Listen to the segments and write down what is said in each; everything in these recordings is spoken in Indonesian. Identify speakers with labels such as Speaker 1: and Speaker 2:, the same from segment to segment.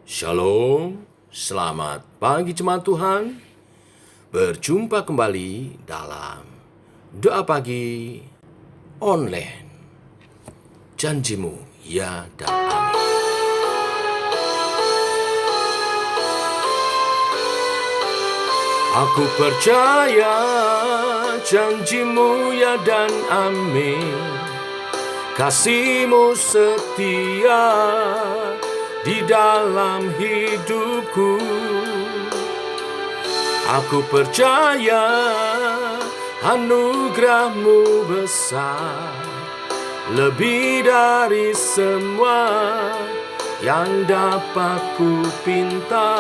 Speaker 1: Shalom, selamat pagi jemaat Tuhan. Berjumpa kembali dalam doa pagi online. Janjimu ya dan amin. Aku percaya janjimu ya dan amin. Kasihmu setia di dalam hidupku. Aku percaya anugerahmu besar, lebih dari semua yang dapat ku pinta.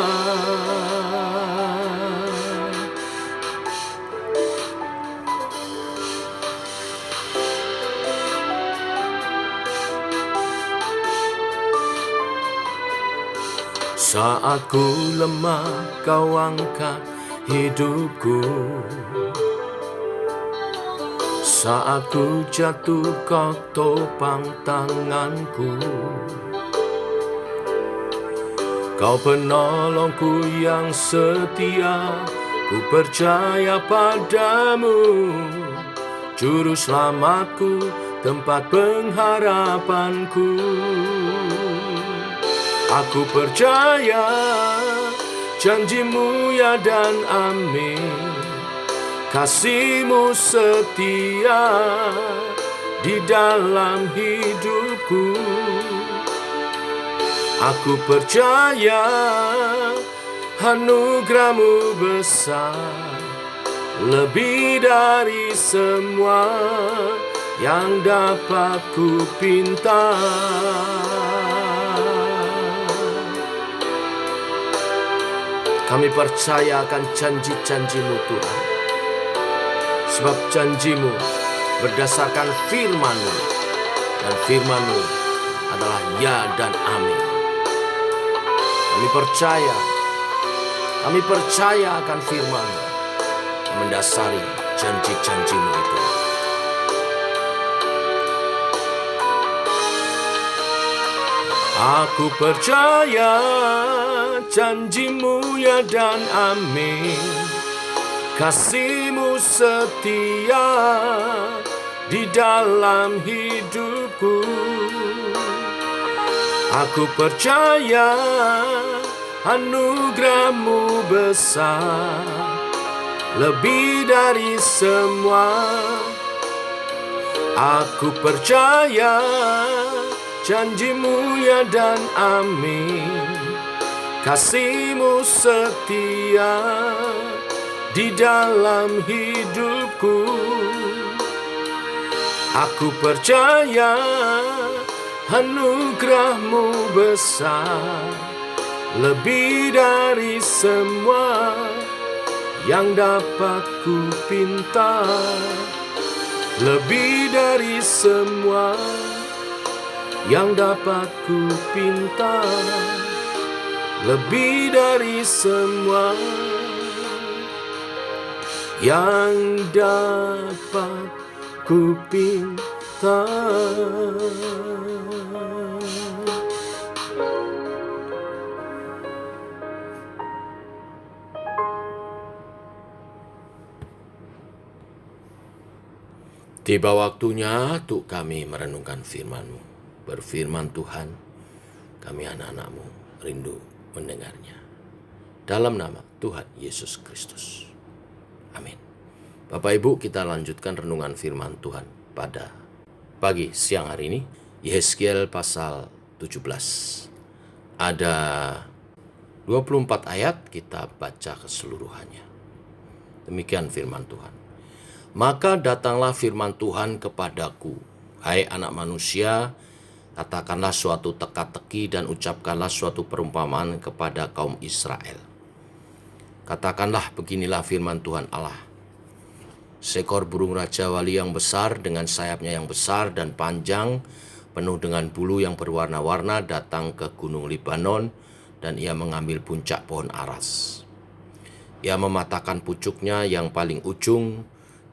Speaker 1: Saat ku lemah, kau angkat hidupku. Saat ku jatuh, kau topang tanganku. Kau penolongku yang setia, ku percaya padamu. Juru selamatku, tempat pengharapanku. Aku percaya janjimu ya dan amin. Kasihmu setia di dalam hidupku. Aku percaya anugerahmu besar, lebih dari semua yang dapat ku pinta. Kami percaya akan janji-janjimu Tuhan. Sebab janjimu berdasarkan firman-Mu, dan firman-Mu adalah ya dan amin. Kami percaya akan firman-Mu yang mendasari janji-janjimu itu. Aku percaya janjimu ya dan amin. Kasihmu setia di dalam hidupku. Aku percaya anugerahmu besar, lebih dari semua. Aku percaya janjimu ya dan amin. Kasihmu setia di dalam hidupku. Aku percaya anugerahmu besar, lebih dari semua yang dapat ku pinta. Lebih dari semua yang dapat ku pinta, lebih dari semua yang dapat ku pinta. Tiba waktunya untuk kami merenungkan firman-Mu. Berfirman Tuhan, kami anak-anak-Mu rindu mendengarnya. Dalam nama Tuhan Yesus Kristus. Amin. Bapak Ibu, kita lanjutkan renungan firman Tuhan pada pagi siang hari ini. Yehezkiel pasal 17. Ada 24 ayat, kita baca keseluruhannya. Demikian firman Tuhan. Maka datanglah firman Tuhan kepadaku, hai anak manusia, katakanlah suatu teka-teki dan ucapkanlah suatu perumpamaan kepada kaum Israel. Katakanlah, beginilah firman Tuhan Allah. Seekor burung raja wali yang besar dengan sayapnya yang besar dan panjang, penuh dengan bulu yang berwarna-warna, datang ke gunung Libanon, dan ia mengambil puncak pohon aras. Ia mematahkan pucuknya yang paling ujung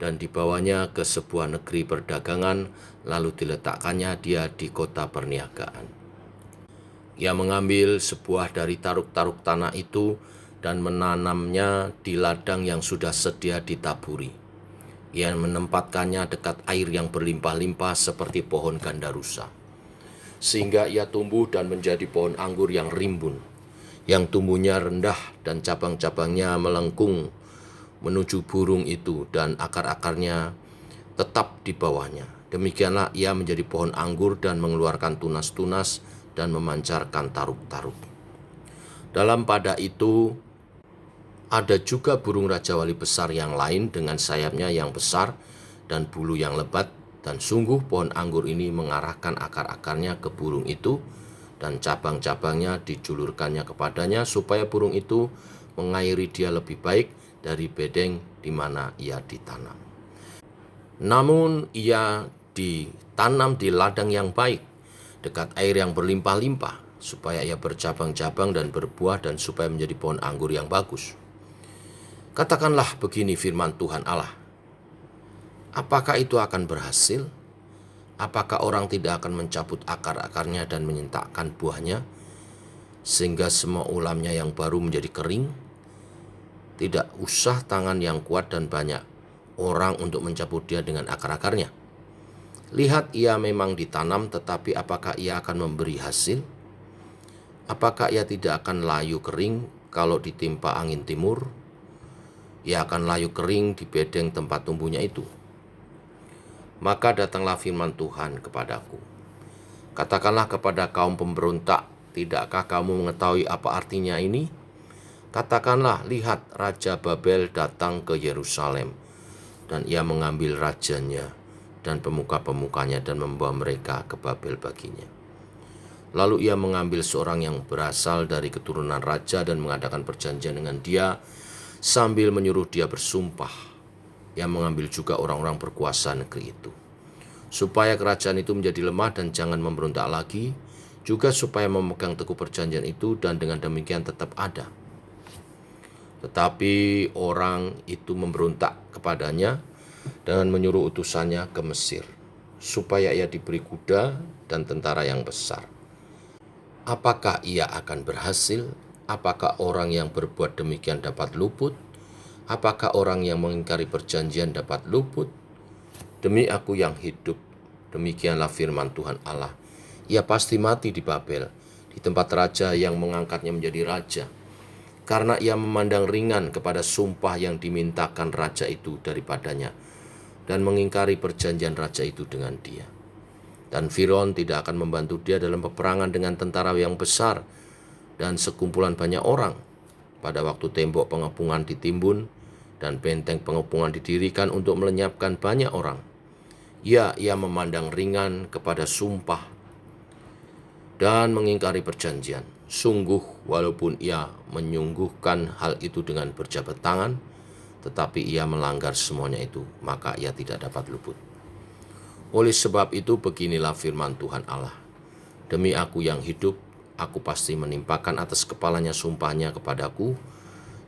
Speaker 1: dan dibawanya ke sebuah negeri perdagangan, lalu diletakkannya dia di kota perniagaan. Ia mengambil sebuah dari taruk-taruk tanah itu dan menanamnya di ladang yang sudah sedia ditaburi. Ia menempatkannya dekat air yang berlimpah-limpah seperti pohon gandarusa, sehingga ia tumbuh dan menjadi pohon anggur yang rimbun, yang tumbuhnya rendah dan cabang-cabangnya melengkung menuju burung itu dan akar-akarnya tetap di bawahnya. Demikianlah ia menjadi pohon anggur dan mengeluarkan tunas-tunas dan memancarkan taruk-taruk. Dalam pada itu ada juga burung rajawali besar yang lain dengan sayapnya yang besar dan bulu yang lebat, dan sungguh pohon anggur ini mengarahkan akar-akarnya ke burung itu, dan cabang-cabangnya dijulurkannya kepadanya, supaya burung itu mengairi dia lebih baik dari bedeng di mana ia ditanam. Namun ia ditanam di ladang yang baik, dekat air yang berlimpah-limpah, supaya ia bercabang-cabang dan berbuah, dan supaya menjadi pohon anggur yang bagus. Katakanlah begini firman Tuhan Allah, apakah itu akan berhasil? Apakah orang tidak akan mencabut akar-akarnya dan menyentakkan buahnya, sehingga semua ulamnya yang baru menjadi kering? Tidak usah tangan yang kuat dan banyak orang untuk mencabut dia dengan akar-akarnya. Lihat, ia memang ditanam, tetapi apakah ia akan memberi hasil? Apakah ia tidak akan layu kering kalau ditimpa angin timur? Ia akan layu kering di bedeng tempat tumbuhnya itu. Maka datanglah firman Tuhan kepadaku. Katakanlah kepada kaum pemberontak, tidakkah kamu mengetahui apa artinya ini? Katakanlah, lihat, Raja Babel datang ke Yerusalem, dan ia mengambil rajanya dan pemuka-pemukanya dan membawa mereka ke Babel baginya. Lalu ia mengambil seorang yang berasal dari keturunan raja dan mengadakan perjanjian dengan dia, sambil menyuruh dia bersumpah. Ia mengambil juga orang-orang berkuasa negeri itu, supaya kerajaan itu menjadi lemah dan jangan memberontak lagi, juga supaya memegang teguh perjanjian itu, dan dengan demikian tetap ada. Tetapi orang itu memberontak kepadanya dengan menyuruh utusannya ke Mesir, supaya ia diberi kuda dan tentara yang besar. Apakah ia akan berhasil? Apakah orang yang berbuat demikian dapat luput? Apakah orang yang mengingkari perjanjian dapat luput? Demi aku yang hidup, demikianlah firman Tuhan Allah, ia pasti mati di Babel, di tempat raja yang mengangkatnya menjadi raja, karena ia memandang ringan kepada sumpah yang dimintakan raja itu daripadanya, dan mengingkari perjanjian raja itu dengan dia. Dan Firaun tidak akan membantu dia dalam peperangan dengan tentara yang besar dan sekumpulan banyak orang. Pada waktu tembok pengepungan ditimbun dan benteng pengepungan didirikan untuk melenyapkan banyak orang, ia memandang ringan kepada sumpah dan mengingkari perjanjian. Sungguh, walaupun ia menyungguhkan hal itu dengan berjabat tangan, tetapi ia melanggar semuanya itu, maka ia tidak dapat luput. Oleh sebab itu, beginilah firman Tuhan Allah, demi aku yang hidup, aku pasti menimpakan atas kepalanya sumpahnya kepadaku,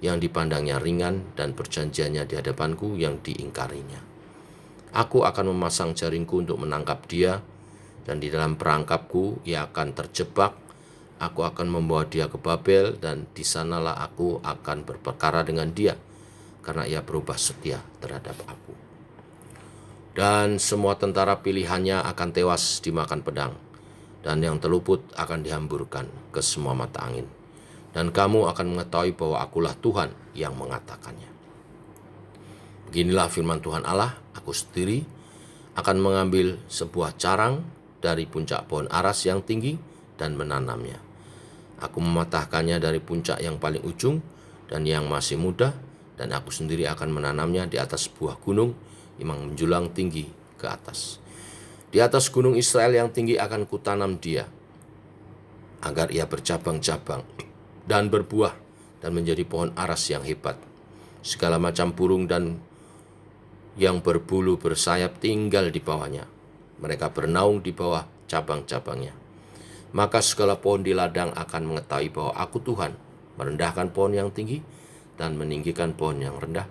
Speaker 1: yang dipandangnya ringan, dan perjanjiannya di hadapanku yang diingkarinya. Aku akan memasang jaringku untuk menangkap dia, dan di dalam perangkapku ia akan terjebak. Aku akan membawa dia ke Babel, dan di sanalah aku akan berperkara dengan dia, karena ia berubah setia terhadap aku. Dan semua tentara pilihannya akan tewas dimakan pedang, dan yang terluput akan dihamburkan ke semua mata angin. Dan kamu akan mengetahui bahwa akulah Tuhan yang mengatakannya. Beginilah firman Tuhan Allah, aku sendiri akan mengambil sebuah carang dari puncak pohon aras yang tinggi dan menanamnya. Aku mematahkannya dari puncak yang paling ujung dan yang masih muda, dan aku sendiri akan menanamnya di atas sebuah gunung yang menjulang tinggi ke atas. Di atas gunung Israel yang tinggi akan kutanam dia, agar ia bercabang-cabang dan berbuah dan menjadi pohon aras yang hebat. Segala macam burung dan yang berbulu bersayap tinggal di bawahnya. Mereka bernaung di bawah cabang-cabangnya. Maka segala pohon di ladang akan mengetahui bahwa aku Tuhan, merendahkan pohon yang tinggi dan meninggikan pohon yang rendah,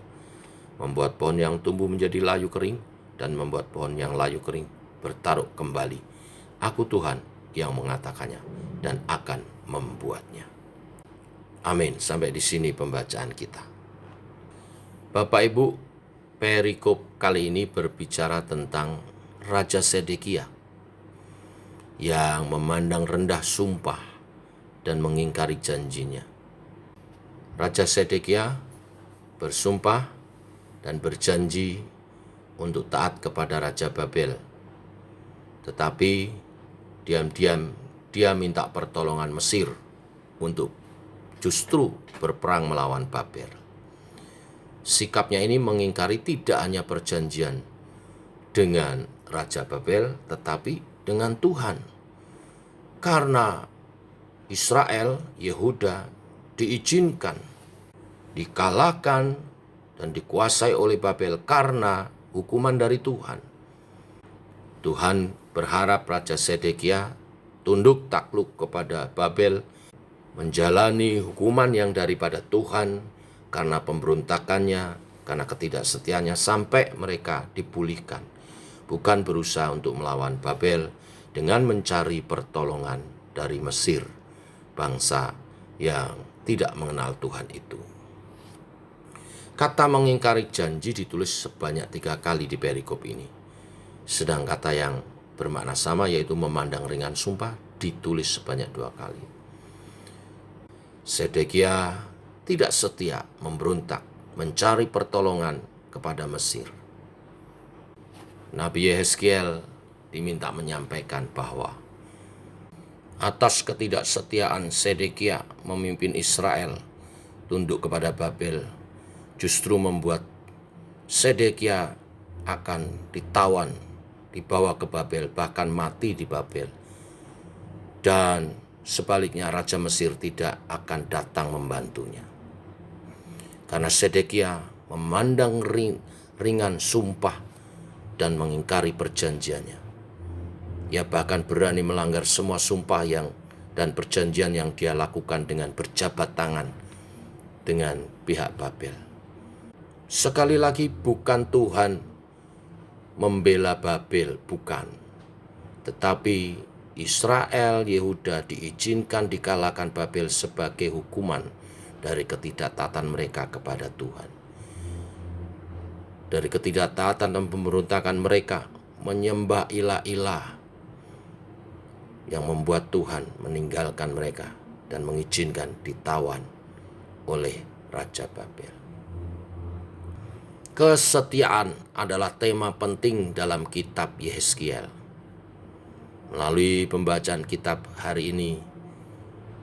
Speaker 1: membuat pohon yang tumbuh menjadi layu kering, dan membuat pohon yang layu kering bertaruh kembali. Aku Tuhan yang mengatakannya dan akan membuatnya. Amin. Sampai di sini pembacaan kita. Bapak Ibu, perikop kali ini berbicara tentang Raja Sedekia yang memandang rendah sumpah dan mengingkari janjinya. Raja Sedekia bersumpah dan berjanji untuk taat kepada Raja Babel. Tetapi diam-diam dia minta pertolongan Mesir untuk justru berperang melawan Babel. Sikapnya ini mengingkari tidak hanya perjanjian dengan Raja Babel, tetapi dengan Tuhan. Karena Israel, Yehuda diizinkan, dikalahkan, dan dikuasai oleh Babel karena hukuman dari Tuhan. Tuhan berharap Raja Sedekia tunduk takluk kepada Babel, menjalani hukuman yang daripada Tuhan karena pemberontakannya, karena ketidaksetiaannya sampai mereka dipulihkan. Bukan berusaha untuk melawan Babel dengan mencari pertolongan dari Mesir, bangsa yang tidak mengenal Tuhan itu. Kata mengingkari janji ditulis sebanyak 3 kali di perikop ini. Sedang kata yang bermakna sama yaitu memandang ringan sumpah ditulis sebanyak 2 kali. Sedekia tidak setia, memberontak, mencari pertolongan kepada Mesir. Nabi Yehezkiel diminta menyampaikan bahwa atas ketidaksetiaan Sedekia memimpin Israel tunduk kepada Babel, justru membuat Sedekia akan ditawan, dibawa ke Babel, bahkan mati di Babel. Dan sebaliknya Raja Mesir tidak akan datang membantunya. Karena Sedekia memandang ringan sumpah dan mengingkari perjanjiannya. Ia bahkan berani melanggar semua sumpah dan perjanjian yang dia lakukan dengan berjabat tangan dengan pihak Babel. Sekali lagi, bukan Tuhan membela Babel, bukan. Tetapi Israel, Yehuda diizinkan dikalahkan Babel sebagai hukuman dari ketidaktaatan mereka kepada Tuhan. Dari ketidaktaatan dan pemberontakan mereka menyembah ilah-ilah yang membuat Tuhan meninggalkan mereka dan mengizinkan ditawan oleh Raja Babel. Kesetiaan adalah tema penting dalam kitab Yehezkiel. Melalui pembacaan kitab hari ini,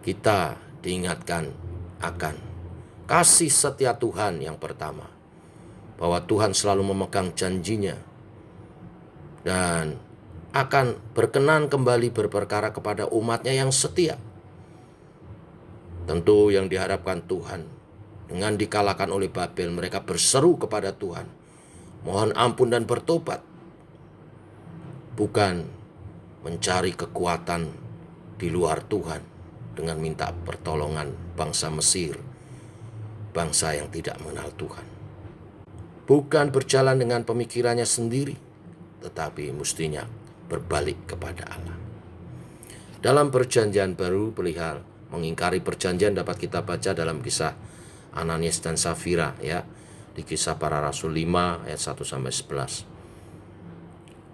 Speaker 1: kita diingatkan akan kasih setia Tuhan yang pertama, bahwa Tuhan selalu memegang janjinya dan akan berkenan kembali berperkara kepada umatnya yang setia. Tentu yang diharapkan Tuhan, dengan dikalahkan oleh Babel, mereka berseru kepada Tuhan, mohon ampun dan bertobat. Bukan mencari kekuatan di luar Tuhan dengan minta pertolongan bangsa Mesir, bangsa yang tidak mengenal Tuhan. Bukan berjalan dengan pemikirannya sendiri, tetapi mestinya berbalik kepada Allah. Dalam perjanjian baru perihal mengingkari perjanjian dapat kita baca dalam kisah Ananias dan Safira, ya, di Kisah Para Rasul 5 ayat 1-11.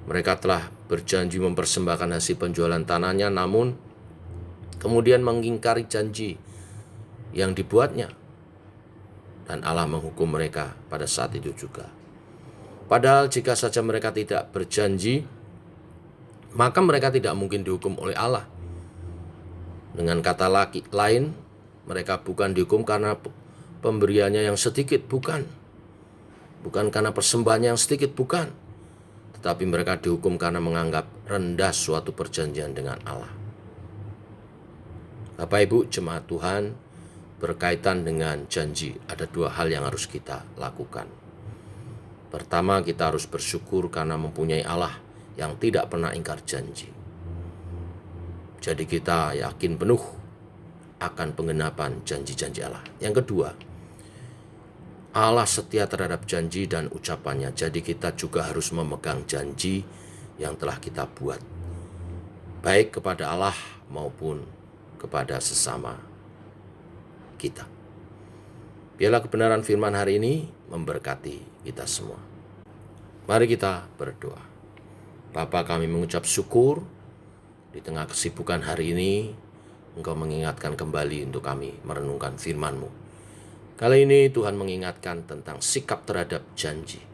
Speaker 1: Mereka telah berjanji mempersembahkan hasil penjualan tanahnya, namun kemudian mengingkari janji yang dibuatnya. Dan Allah menghukum mereka pada saat itu juga. Padahal jika saja mereka tidak berjanji, maka mereka tidak mungkin dihukum oleh Allah. Dengan kata lain, mereka bukan dihukum karena pemberiannya yang sedikit, bukan. Bukan karena persembahannya yang sedikit, bukan. Tetapi mereka dihukum karena menganggap rendah suatu perjanjian dengan Allah. Bapak Ibu jemaat Tuhan, berkaitan dengan janji, ada 2 hal yang harus kita lakukan. Pertama, kita harus bersyukur karena mempunyai Allah yang tidak pernah ingkar janji. Jadi kita yakin penuh akan penggenapan janji-janji Allah. Yang kedua, Allah setia terhadap janji dan ucapannya. Jadi kita juga harus memegang janji yang telah kita buat, baik kepada Allah maupun kepada sesama kita. Biarlah kebenaran firman hari ini memberkati kita semua. Mari kita berdoa. Bapa, kami mengucap syukur di tengah kesibukan hari ini, Engkau mengingatkan kembali untuk kami merenungkan firman-Mu. Kali ini Tuhan mengingatkan tentang sikap terhadap janji,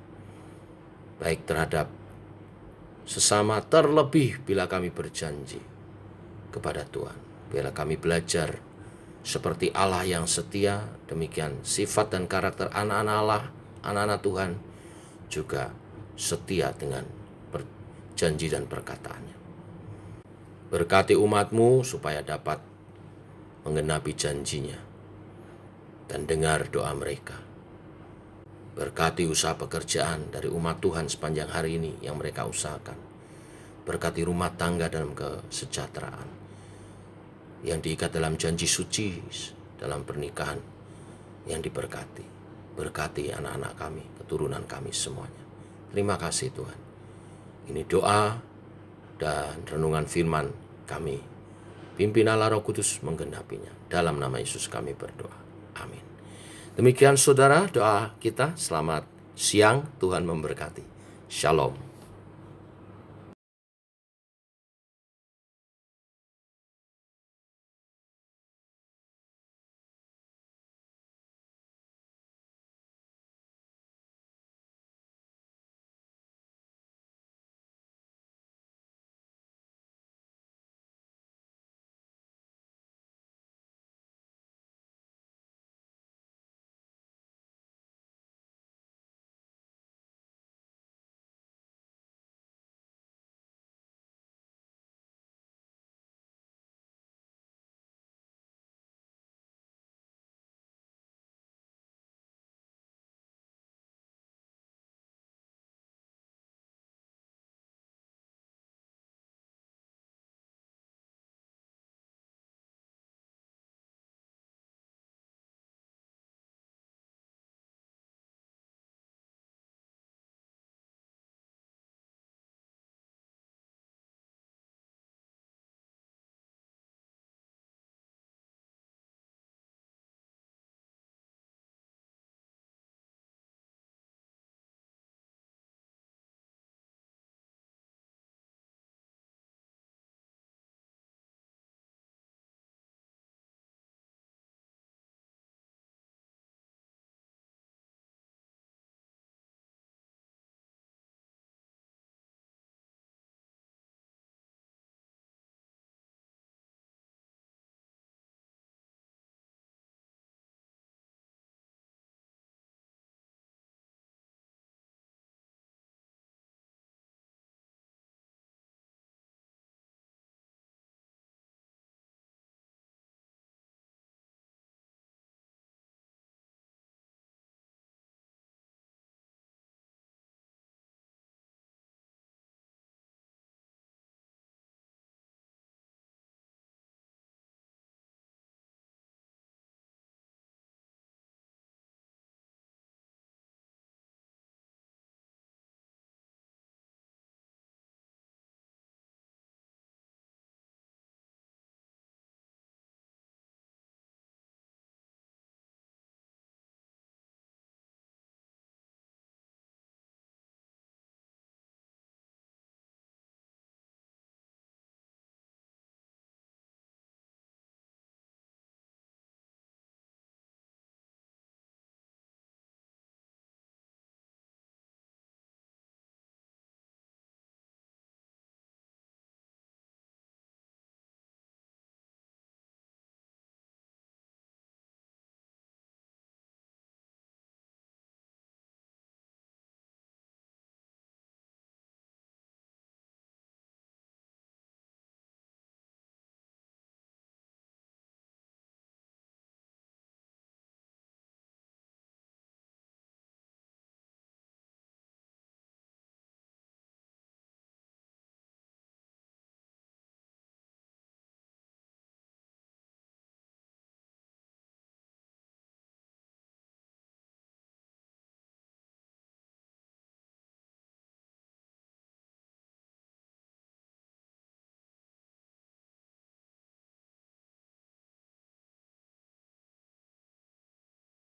Speaker 1: baik terhadap sesama, terlebih bila kami berjanji kepada Tuhan. Biarlah kami belajar seperti Allah yang setia, demikian sifat dan karakter anak-anak Allah, anak-anak Tuhan juga setia dengan janji dan perkataannya. Berkati umat-Mu supaya dapat menggenapi janjinya dan dengar doa mereka. Berkati usaha pekerjaan dari umat Tuhan sepanjang hari ini yang mereka usahakan. Berkati rumah tangga dalam kesejahteraan yang diikat dalam janji suci dalam pernikahan yang diberkati. Berkati anak-anak kami, keturunan kami semuanya. Terima kasih Tuhan. Ini doa dan renungan firman kami. Pimpinlah Roh Kudus menggenapinya. Dalam nama Yesus kami berdoa. Amin. Demikian saudara doa kita. Selamat siang, Tuhan memberkati. Shalom.